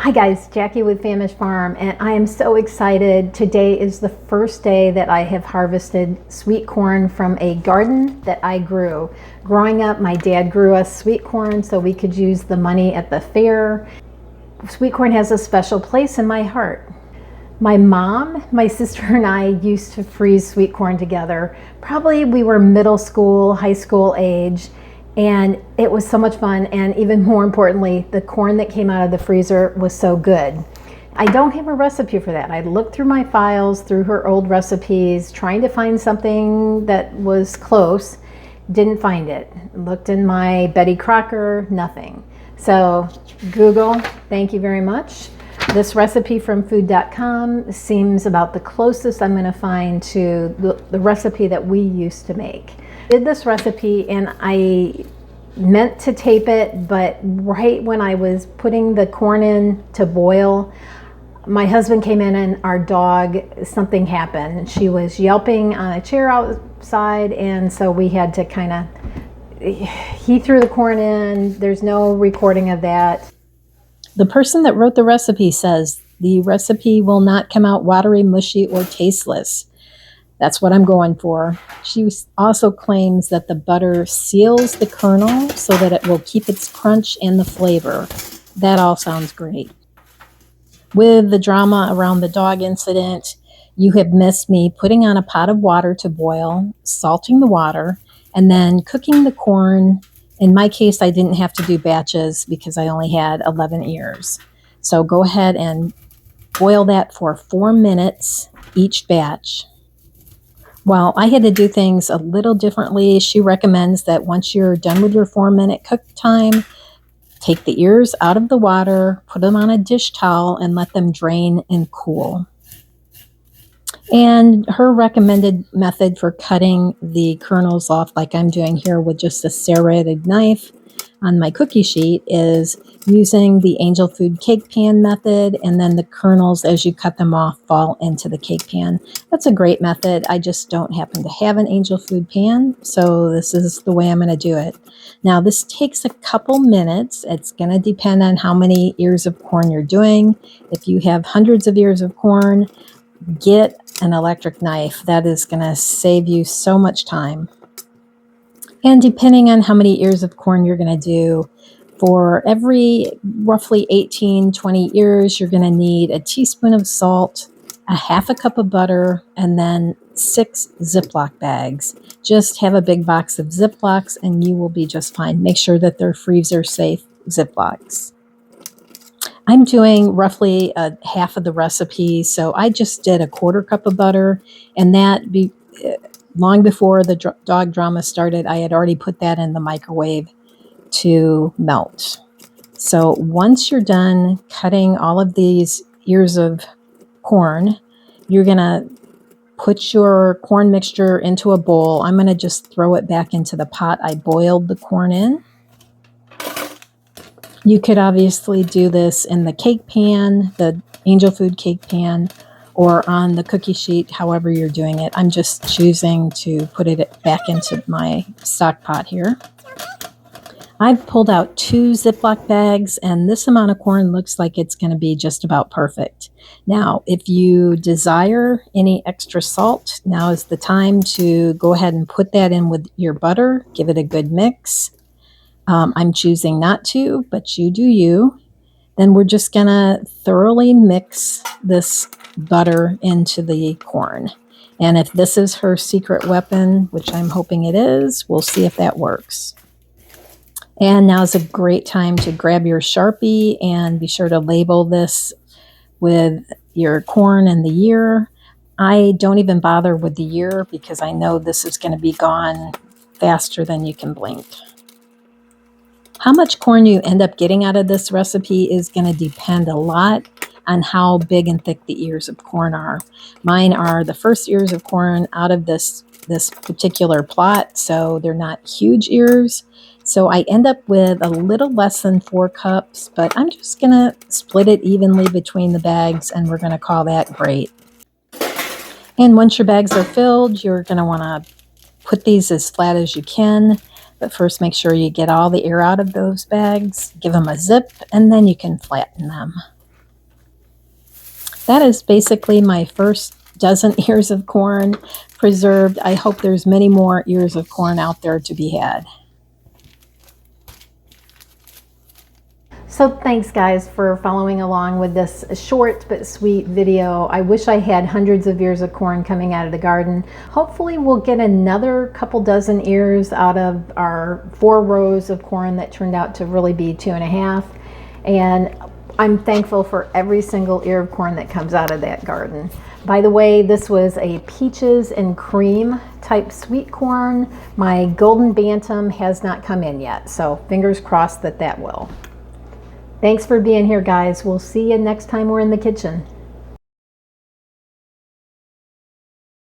Hi guys, Jackie with Famished Farm, and I am so excited. Today is the first day that I have harvested sweet corn from a garden that I grew. Growing up, my dad grew us sweet corn so we could use the money at the fair. Sweet corn has a special place in my heart. My mom, my sister, and I used to freeze sweet corn together. Probably we were middle school, high school age. And it was so much fun, and even more importantly, the corn that came out of the freezer was so good. I don't have a recipe for that. I looked through my files, through her old recipes, trying to find something that was close. Didn't find it. Looked in my Betty Crocker, nothing. So Google, thank you very much. This recipe from food.com seems about the closest I'm going to find to the recipe that we used to make. Did this recipe and I meant to tape it, but right when I was putting the corn in to boil, my husband came in and our dog, something happened. She was yelping on a chair outside, and so we had to he threw the corn in. There's no recording of that. The person that wrote the recipe says the recipe will not come out watery, mushy, or tasteless. That's what I'm going for. She also claims that the butter seals the kernel so that it will keep its crunch and the flavor. That all sounds great. With the drama around the dog incident, you have missed me putting on a pot of water to boil, salting the water, and then cooking the corn. In my case, I didn't have to do batches because I only had 11 ears. So go ahead and boil that for 4 minutes each batch. Well, I had to do things a little differently. She recommends that once you're done with your 4-minute cook time, take the ears out of the water, put them on a dish towel, and let them drain and cool. And her recommended method for cutting the kernels off, like I'm doing here with just a serrated knife on my cookie sheet, is using the angel food cake pan method, and then the kernels, as you cut them off, fall into the cake pan. That's a great method. I just don't happen to have an angel food pan, so this is the way I'm going to do it. Now, this takes a couple minutes. It's going to depend on how many ears of corn you're doing. If you have hundreds of ears of corn, get an electric knife. That is going to save you so much time. And depending on how many ears of corn you're going to do, for every roughly 18-20 ears, you're going to need a teaspoon of salt, a half a cup of butter, and then 6 Ziploc bags. Just have a big box of Ziplocs and you will be just fine. Make sure that they're freezer safe Ziplocs. I'm doing roughly half of the recipe, so I just did a 1/4 cup of butter, and long before the dog drama started, I had already put that in the microwave to melt. So once you're done cutting all of these ears of corn, you're going to put your corn mixture into a bowl. I'm going to just throw it back into the pot I boiled the corn in. You could obviously do this in the cake pan, the angel food cake pan, or on the cookie sheet, however you're doing it. I'm just choosing to put it back into my stock pot here. I've pulled out 2 Ziploc bags, and this amount of corn looks like it's going to be just about perfect. Now, if you desire any extra salt, now is the time to go ahead and put that in with your butter. Give it a good mix. I'm choosing not to, but you do you. Then we're just going to thoroughly mix this butter into the corn. And if this is her secret weapon, which I'm hoping it is, we'll see if that works. And now is a great time to grab your Sharpie and be sure to label this with your corn and the year. I don't even bother with the year because I know this is going to be gone faster than you can blink. How much corn you end up getting out of this recipe is going to depend a lot on how big and thick the ears of corn are. Mine are the first ears of corn out of this particular plot, so they're not huge ears. So I end up with a little less than 4 cups, but I'm just going to split it evenly between the bags, and we're going to call that great. And once your bags are filled, you're going to want to put these as flat as you can. But first, make sure you get all the air out of those bags, give them a zip, and then you can flatten them. that is basically my first dozen ears of corn preserved. I hope there's many more ears of corn out there to be had. So thanks guys for following along with this short but sweet video. I wish I had hundreds of ears of corn coming out of the garden. Hopefully we'll get another couple dozen ears out of our 4 rows of corn that turned out to really be 2.5. And I'm thankful for every single ear of corn that comes out of that garden. By the way, this was a peaches and cream type sweet corn. My golden bantam has not come in yet, so fingers crossed that that will. Thanks for being here, guys. We'll see you next time we're in the kitchen.